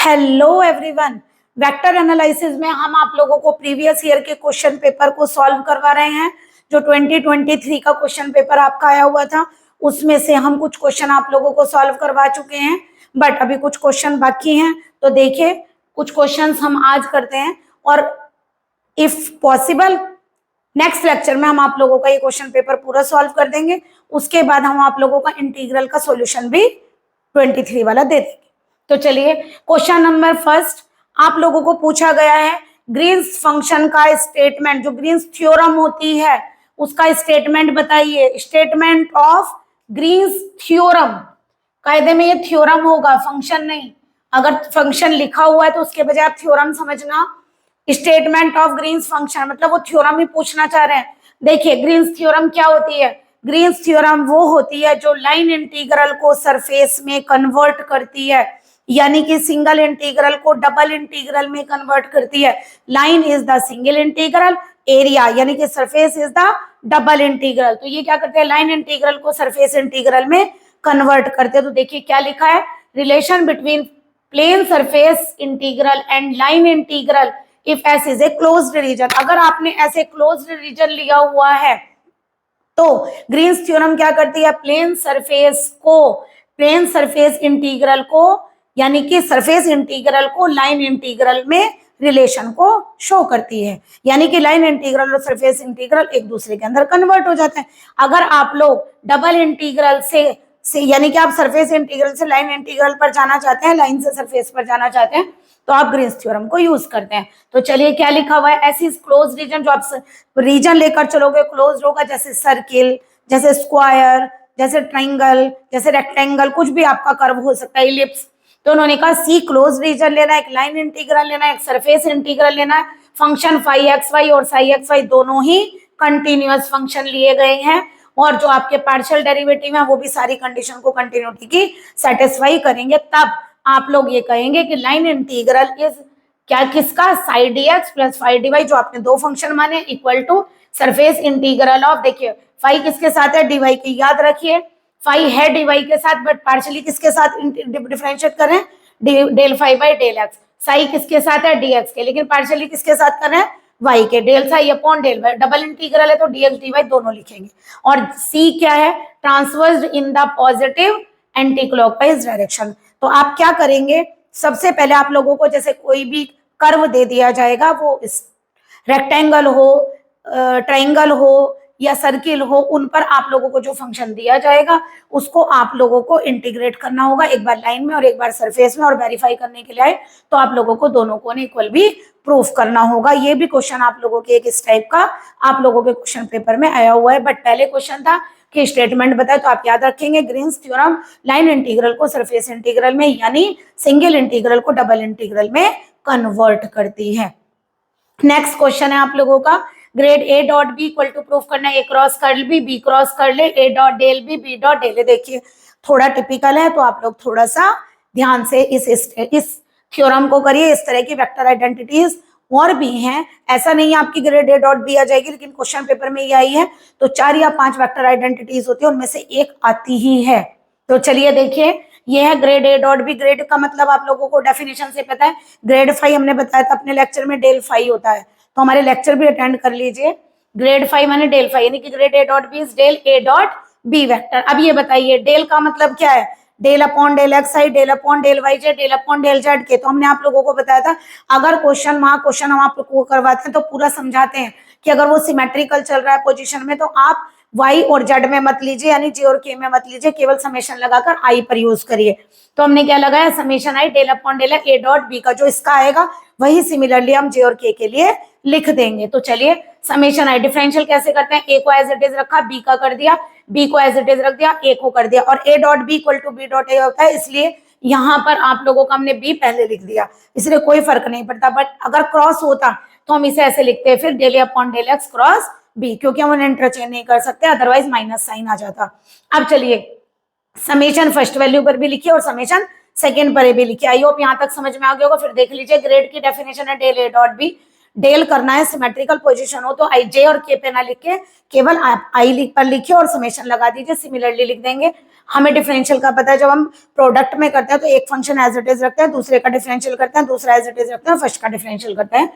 Hello everyone, vector analysis में हम आप लोगों को प्रीवियस ईयर के क्वेश्चन पेपर को सॉल्व करवा रहे हैं। जो 2023 का क्वेश्चन पेपर आपका आया हुआ था उसमें से हम कुछ क्वेश्चन आप लोगों को सॉल्व करवा चुके हैं, बट अभी कुछ क्वेश्चन बाकी हैं। तो देखिए, कुछ क्वेश्चंस हम आज करते हैं और इफ पॉसिबल नेक्स्ट लेक्चर में हम आप लोगों का ये क्वेश्चन पेपर पूरा सॉल्व कर देंगे। उसके बाद हम आप लोगों का इंटीग्रल का सॉल्यूशन भी 23 वाला दे देंगे। तो चलिए, क्वेश्चन नंबर फर्स्ट आप लोगों को पूछा गया है, ग्रीन्स फंक्शन का स्टेटमेंट, जो ग्रीन्स थ्योरम होती है उसका स्टेटमेंट बताइए। स्टेटमेंट ऑफ ग्रीन्स थ्योरम, कायदे में ये थ्योरम होगा, फंक्शन नहीं। अगर फंक्शन लिखा हुआ है तो उसके बजाय आप थ्योरम समझना। स्टेटमेंट ऑफ ग्रीन्स फंक्शन मतलब वो थ्योरम ही पूछना चाह रहे हैं। देखिए, ग्रीन्स थ्योरम क्या होती है? ग्रीन्स थ्योरम वो होती है जो लाइन इंटीग्रल को सरफेस में कन्वर्ट करती है, यानी कि सिंगल इंटीग्रल को डबल इंटीग्रल में कन्वर्ट करती है। Line is the single integral, area यानी कि surface is the double integral. तो ये क्या करते हैं? लाइन इंटीग्रल को सरफेस इंटीग्रल में कन्वर्ट करते हैं। तो देखिए क्या लिखा है, relation between plane surface integral and line integral if S is a closed region. अगर आपने ऐसे क्लोज्ड रीजन लिया हुआ है तो ग्रीन्स थ्योरम क्या करती है? प्लेन सरफेस इंटीग्रल को यानी कि सरफेस इंटीग्रल को लाइन इंटीग्रल में रिलेशन को शो करती है, यानी कि लाइन इंटीग्रल और सरफेस इंटीग्रल एक दूसरे के अंदर कन्वर्ट हो जाते हैं। अगर आप लोग डबल इंटीग्रल से यानी कि आप सरफेस इंटीग्रल से लाइन इंटीग्रल पर जाना चाहते हैं, लाइन से सरफेस पर जाना चाहते हैं, तो आप ग्रीन्स थ्योरम को यूज करते हैं। तो चलिए क्या लिखा हुआ है, ऐसी क्लोज रीजन, जो आप रीजन लेकर चलोगे क्लोज होगा, जैसे सर्किल, जैसे स्क्वायर, जैसे ट्राइंगल, जैसे रेक्टेंगल, कुछ भी आपका कर्व हो सकता है, इलिप्स। तो उन्होंने कहा सी क्लोज रीजन लेना है, एक लाइन इंटीग्रल लेना है, एक सरफेस इंटीग्रल लेना है। फंक्शन फाई एक्स वाई और साई एक्स वाई दोनों ही कंटिन्यूअस फंक्शन लिए गए हैं, और जो आपके पार्शियल डेरिवेटिव है वो भी सारी कंडीशन को कंटिन्यूटी की सेटिस्फाई करेंगे। तब आप लोग ये कहेंगे कि लाइन इंटीग्रल इज क्या, किसका? Psi d x plus phi d y, जो आपने दो फंक्शन माने, equal to surface integral of, देखिए फाई किसके साथ है? डी वाई की। याद रखिए फाई है डी वाई के साथ, बट पार्शियली किसके साथ डिफरेंशिएट करें? Del phi by del x. Psi किसके साथ है? डी एक्स के, लेकिन पार्शियली किसके साथ कर रहे हैं? वाई के। Del psi upon del y, double integral है तो डीएक्स डी वाई दोनों लिखेंगे। और सी क्या है? Transverse in the positive anti clockwise direction. तो आप क्या करेंगे, सबसे पहले आप लोगों को जैसे कोई भी कर्व दे दिया जाएगा, वो रेक्टेंगल हो, ट्राइंगल हो या सर्किल हो, उन पर आप लोगों को जो फंक्शन दिया जाएगा उसको आप लोगों को इंटीग्रेट करना होगा, एक बार लाइन में और एक बार सरफेस में। और वेरीफाई करने के लिए आए तो आप लोगों को दोनों को इक्वल भी प्रूफ करना होगा। ये भी क्वेश्चन आप लोगों के एक इस टाइप का आप लोगों के क्वेश्चन पेपर में आया हुआ है, बट पहले क्वेश्चन था कि स्टेटमेंट बताए, तो आप याद रखेंगे ग्रीन्स थ्योरम लाइन इंटीग्रल को सरफेस इंटीग्रल में यानी सिंगल इंटीग्रल को डबल इंटीग्रल में कन्वर्ट करती है। नेक्स्ट क्वेश्चन है आप लोगों का, grad A dot B equal to proof करना है A cross curl B cross curl A dot del B dot del. देखिए थोड़ा टिपिकल है, तो आप लोग थोड़ा सा ध्यान से इस थ्योरम को करिए। इस तरह की वेक्टर आइडेंटिटीज और भी हैं, ऐसा नहीं है आपकी ग्रेड ए डॉट बी आ जाएगी, लेकिन क्वेश्चन पेपर में ये आई है तो 4 या 5 वेक्टर आइडेंटिटीज होती है, उनमें से एक आती ही है। तो चलिए देखिए, ये है grad A dot B. Grad का मतलब आप लोगों को डेफिनेशन से पता है, ग्रेड फाई हमने बताया था अपने लेक्चर में, डेल फाई होता है, तो हमारे लेक्चर भी अटेंड कर लीजिए। ग्रेड फाई माने डेल फाई, यानी कि grad A dot B is del A dot B vector. अब ये बताइए डेल का मतलब क्या है? Del upon del X I, del upon del Y Z, del upon del Z K. तो हमने आप लोगों को बताया था, अगर क्वेश्चन हम आप लोगों को करवाते हैं तो पूरा समझाते हैं कि अगर वो सिमेट्रिकल चल रहा है पोजीशन में तो आप वाई और जेड में मत लीजिए, यानी जे और के में मत लीजिए, केवल समेशन लगाकर आई पर यूज करिए। तो हमने क्या लगाया? Summation i del upon del A dot B का जो इसका आएगा वही सिमिलरली हम जे और के लिए लिख देंगे। तो चलिए, समेशन आई डिफरेंशियल कैसे करते हैं? ए को एज इट इज रखा, बी का कर दिया, बी को एज इट इज रख दिया, ए को कर दिया, और A dot B equal to B dot A होता है, इसलिए यहाँ पर आप लोगों का हमने बी पहले लिख दिया, इसलिए कोई फर्क नहीं पड़ता। बट अगर क्रॉस होता तो हम इसे ऐसे लिखते हैं फिर del upon del x cross B, क्योंकि हम उन्हें इंटरचेंज नहीं कर सकते, अदरवाइज माइनस साइन आ जाता। अब चलिए, समेशन फर्स्ट वैल्यू पर भी लिखिए और समेशन सेकेंड पर भी लिखिए। आई होप यहाँ तक समझ में आ गया होगा। फिर देख लीजिए, ग्रेड की डेफिनेशन है del A dot B. Del करना है, सिमेट्रिकल पोजीशन हो तो आई जे और के पे ना लिख के केवल आई पर लिखिए और समेशन लगा दीजिए, सिमिलरली लिख देंगे। हमें डिफरेंशियल का पता है, जब हम प्रोडक्ट में करते हैं तो एक फंक्शन एज इट इज रखते हैं, दूसरे का डिफरेंशियल करते हैं, दूसरा एज इट इज रखते हैं, फर्स्ट का डिफरेंशियल करते हैं।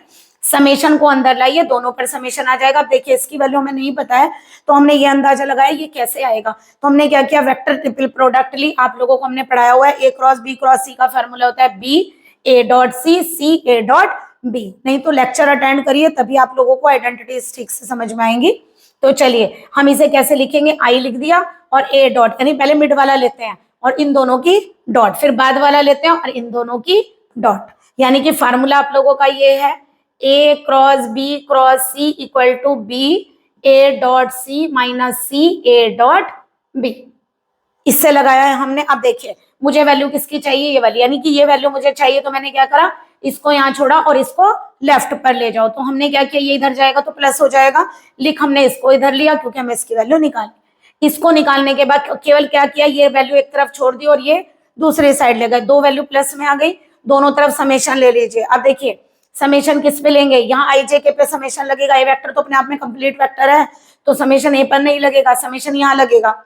समेशन को अंदर लाइए, दोनों पर समेशन आ जाएगा। अब देखिए इसकी वैल्यू हमें नहीं पता है तो हमने ये अंदाजा लगाया ये कैसे आएगा। तो हमने क्या किया, वेक्टर ट्रिपल प्रोडक्ट ली। आप लोगों को हमने पढ़ाया हुआ है ए क्रॉस सी का फॉर्मूला होता है B A dot C A dot B. नहीं तो लेक्चर अटेंड करिए तभी आप लोगों को आइडेंटिटीज ठीक से समझ में आएंगी। तो चलिए हम इसे कैसे लिखेंगे, आई लिख दिया और ए डॉट, यानी पहले मिड वाला लेते हैं और इन दोनों की डॉट, फिर बाद वाला लेते हैं और इन दोनों की डॉट। यानी कि फार्मूला आप लोगों का ये है A cross C equal to B A dot C minus C A dot B. इससे लगाया है हमने। अब देखिए मुझे वैल्यू किसकी चाहिए, ये वाली, यानी कि ये वैल्यू मुझे चाहिए तो मैंने क्या करा, इसको यहाँ छोड़ा और इसको लेफ्ट पर ले जाओ। तो हमने क्या किया, ये इधर जाएगा तो प्लस हो जाएगा, लिख हमने इसको इधर लिया क्योंकि हमें इसकी वैल्यू निकालनी। इसको निकालने के बाद केवल क्या किया, ये वैल्यू एक तरफ छोड़ दी और ये दूसरी साइड ले गए, दो वैल्यू प्लस में आ गई, दोनों तरफ समेशन ले लीजिए। अब देखिए समेशन किस पे लेंगे, यहाँ आई जे के पे समेशन लगेगा। ए वेक्टर तो अपने आप में कंप्लीट वेक्टर है तो समेशन ए पर नहीं लगेगा, समेशन यहाँ लगेगा।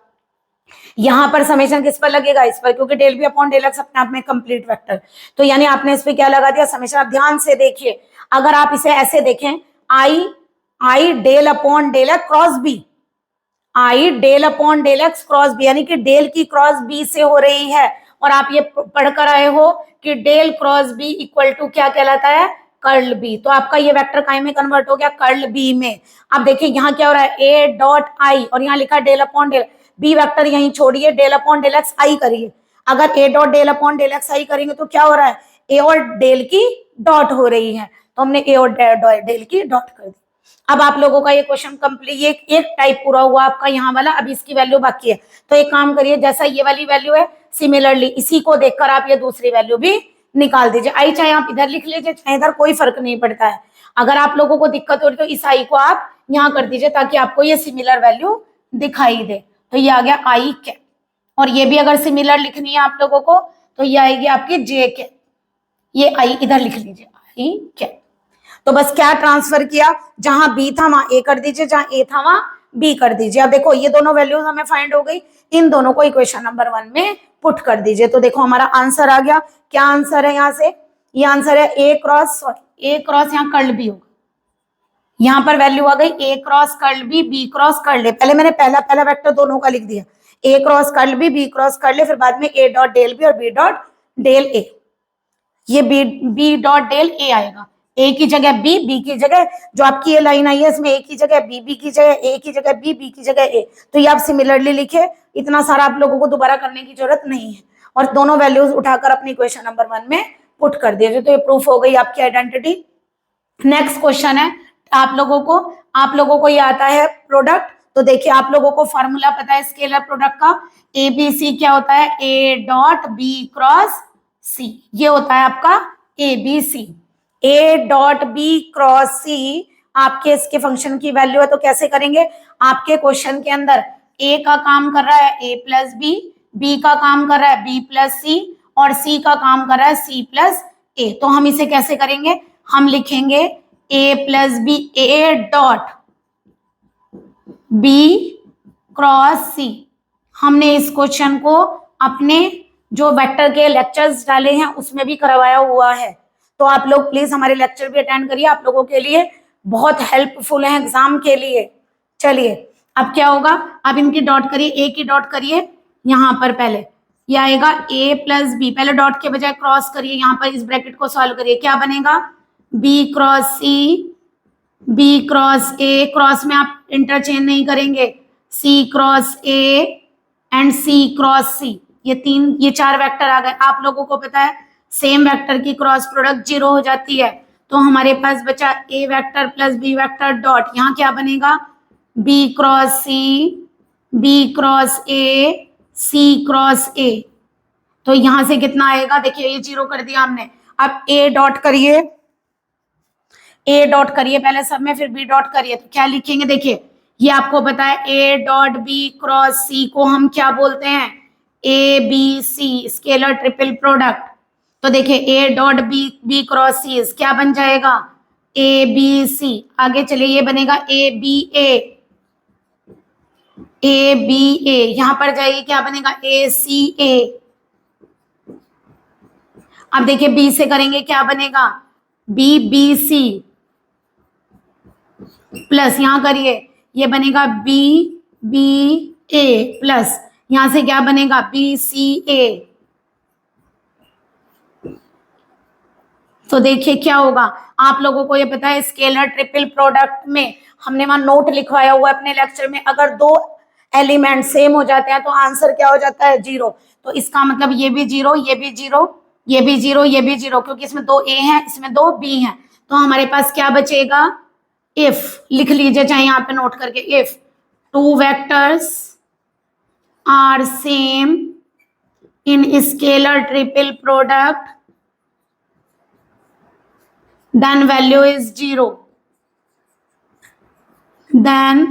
यहाँ पर समेशन किस पर लगेगा, इस पर, क्योंकि del B upon del x अपने आप में कंप्लीट वेक्टर। तो यानी आपने इस पे क्या लगा दिया, समेशन। आप ध्यान से देखिए, अगर आप इसे ऐसे देखें, I del upon del x cross B, I del upon del x cross B, यानी कि डेल की क्रॉस बी से हो रही है। और आप ये पढ़कर आए हो कि del cross B equal to क्या कहलाता है, कर्ल बी। तो आपका ये वेक्टर काय में कन्वर्ट हो गया, कर्ल बी में। अब देखिए यहाँ क्या हो रहा है, ए डॉट आई और यहाँ लिखा del upon del, B vector यहीं छोड़िए, del upon del X I करिए। अगर A dot del upon del X I करेंगे तो क्या हो रहा है, ए और डेल की डॉट हो रही है, तो हमने ए और डेल की डॉट कर दी। अब आप लोगों का ये क्वेश्चन कंप्लीट, ये एक टाइप पूरा हुआ आपका यहाँ वाला। अब इसकी वैल्यू बाकी है, तो एक काम करिए, जैसा ये वाली वैल्यू है सिमिलरली इसी को देखकर आप ये दूसरी वैल्यू भी निकाल दीजिए। आई चाहे आप इधर लिख लीजिए चाहे इधर, कोई फर्क नहीं पड़ता है। अगर आप लोगों को दिक्कत हो रही तो इस आई को आप यहाँ कर दीजिए ताकि आपको ये सिमिलर वैल्यू दिखाई दे। तो ये आ गया आई कैप, और ये भी अगर सिमिलर लिखनी है आप लोगों को तो ये आएगी आपकी जे कैप। ये आई इधर लिख लीजिए, आई कैप। तो बस क्या ट्रांसफर किया, जहां बी था वहां ए कर दीजिए, जहां ए था वहां बी कर दीजिए। अब देखो ये दोनों वैल्यूज हमें फाइंड हो गई, इन दोनों को इक्वेशन नंबर 1 में पुट कर दीजिए। तो देखो हमारा आंसर आ गया। क्या आंसर है यहाँ से, ये आंसर है ए क्रॉस यहाँ कर्ल बी होगा, यहाँ पर वैल्यू आ गई A cross curl B cross curl A. पहले मैंने पहला वेक्टर दोनों का लिख दिया, A cross curl B cross curl A, फिर बाद में ए डॉट डेल बी और बी डॉट डेल ए। ये बी डॉट डेल ए आएगा, ए की जगह बी की जगह, जो आपकी ये लाइन आई है इसमें ए की जगह बी की जगह ए की जगह बी की जगह ए। तो ये आप सिमिलरली लिखे, इतना सारा आप लोगों को दोबारा करने की जरूरत नहीं है। और दोनों वैल्यूज उठाकर अपनी क्वेश्चन नंबर 1 में पुट कर दिए। तो ये प्रूफ हो गई आपकी आइडेंटिटी। नेक्स्ट क्वेश्चन है आप लोगों को ये आता है प्रोडक्ट। तो देखिए आप लोगों को फॉर्मूला पता है स्केलर प्रोडक्ट का, ए बी सी क्या होता है, A dot B cross C, ये होता है आपका A B C. A dot B cross C आपके इसके फंक्शन की वैल्यू है। तो कैसे करेंगे, आपके क्वेश्चन के अंदर ए का काम कर रहा है ए प्लस बी का काम कर रहा है बी प्लस सी और सी का काम कर रहा है सी प्लस ए। तो हम इसे कैसे करेंगे, हम लिखेंगे A plus B, A dot B cross C. हमने इस क्वेश्चन को अपने जो वेक्टर के लेक्चर्स डाले हैं उसमें भी करवाया हुआ है। तो आप लोग प्लीज हमारे लेक्चर भी अटेंड करिए, आप लोगों के लिए बहुत हेल्पफुल है एग्जाम के लिए। चलिए अब क्या होगा, अब इनकी डॉट करिए, ए की डॉट करिए यहाँ पर, पहले ये आएगा ए प्लस बी, पहले डॉट के बजाय क्रॉस करिए, यहाँ पर इस ब्रैकेट को सॉल्व करिए, क्या बनेगा B cross C, B cross A, cross में आप इंटरचेंज नहीं करेंगे, C cross A and C cross C. ये 4 वेक्टर आ गए। आप लोगों को पता है सेम वेक्टर की क्रॉस प्रोडक्ट 0 हो जाती है। तो हमारे पास बचा A vector plus B vector dot, यहाँ क्या बनेगा B cross C, B cross A, C cross A. तो यहां से कितना आएगा, देखिए ये 0 कर दिया हमने। अब ए डॉट करिए, पहले सब में, फिर बी डॉट करिए। तो क्या लिखेंगे, देखिए ये आपको पता है A dot B cross C को हम क्या बोलते हैं, A B C scalar triple product. तो देखिए A dot B cross C क्या बन जाएगा ए बी सी। आगे चलिए ये बनेगा ए बी ए, ABA, यहां पर जाइए क्या बनेगा ACA। अब देखिए B से करेंगे क्या बनेगा BBC प्लस यहां करिए ये बनेगा BBA प्लस यहां से क्या बनेगा BCA। तो देखिए क्या होगा, आप लोगों को ये पता है स्केलर ट्रिपल प्रोडक्ट में हमने वहां नोट लिखवाया हुआ है अपने लेक्चर में, अगर दो एलिमेंट सेम हो जाते हैं तो आंसर क्या हो जाता है 0। तो इसका मतलब ये भी 0, ये भी 0, ये भी 0, ये भी 0, क्योंकि इसमें 2 A हैं, इसमें 2 B हैं। तो हमारे पास क्या बचेगा, इफ लिख लीजिए चाहे यहाँ पे नोट करके, if 2 vectors are same in scalar triple product then value is 0, then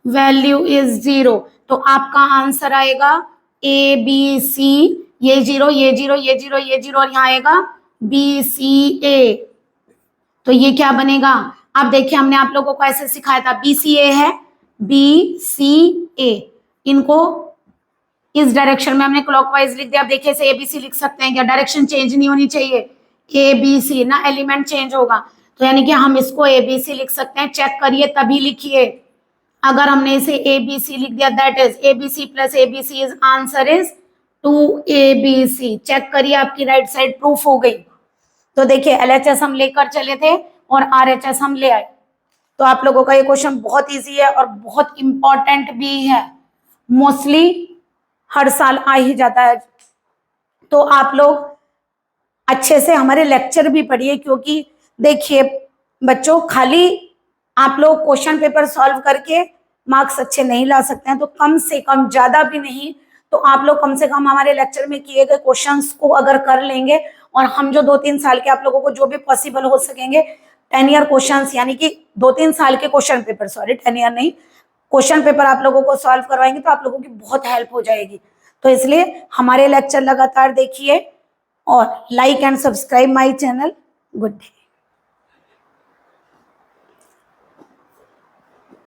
value is 0। तो आपका आंसर आएगा ABC, ये 0, ये 0, ये 0, ये 0 और यहाँ आएगा BCA। तो ये क्या बनेगा, अब देखिए हमने आप लोगों को ऐसे सिखाया था, BCA है, BCA इनको इस डायरेक्शन में हमने क्लॉकवाइज लिख दिया। अब देखिए इसे ABC लिख सकते हैं क्या, डायरेक्शन चेंज नहीं होनी चाहिए, ABC ना एलिमेंट चेंज होगा, तो यानी कि हम इसको ABC लिख सकते हैं। चेक करिए तभी लिखिए, अगर हमने इसे ABC लिख दिया that is ABC plus ABC is answer is 2ABC। Check करिए आपकी राइट साइड प्रूफ हो गई। तो देखिए LHS हम लेकर चले थे और RHS हम ले आए। तो आप लोगों का ये क्वेश्चन बहुत इजी है और बहुत इंपॉर्टेंट भी है, मोस्टली हर साल आ ही जाता है। तो आप लोग अच्छे से हमारे लेक्चर भी पढ़िए, क्योंकि देखिए बच्चों खाली आप लोग क्वेश्चन पेपर सॉल्व करके मार्क्स अच्छे नहीं ला सकते हैं, तो कम से कम ज्यादा भी नहीं तो आप लोग कम से कम हमारे लेक्चर में किए गए क्वेश्चंस को अगर कर लेंगे, और हम जो 2-3 साल के आप लोगों को जो भी पॉसिबल हो सकेंगे 10 ईयर क्वेश्चंस, यानी कि 2-3 साल के क्वेश्चन पेपर, सॉरी 10 ईयर नहीं, क्वेश्चन पेपर आप लोगों को सॉल्व करवाएंगे तो आप लोगों की बहुत हेल्प हो जाएगी। तो इसलिए हमारे लेक्चर लगातार देखिए और like and subscribe my channel. Good day.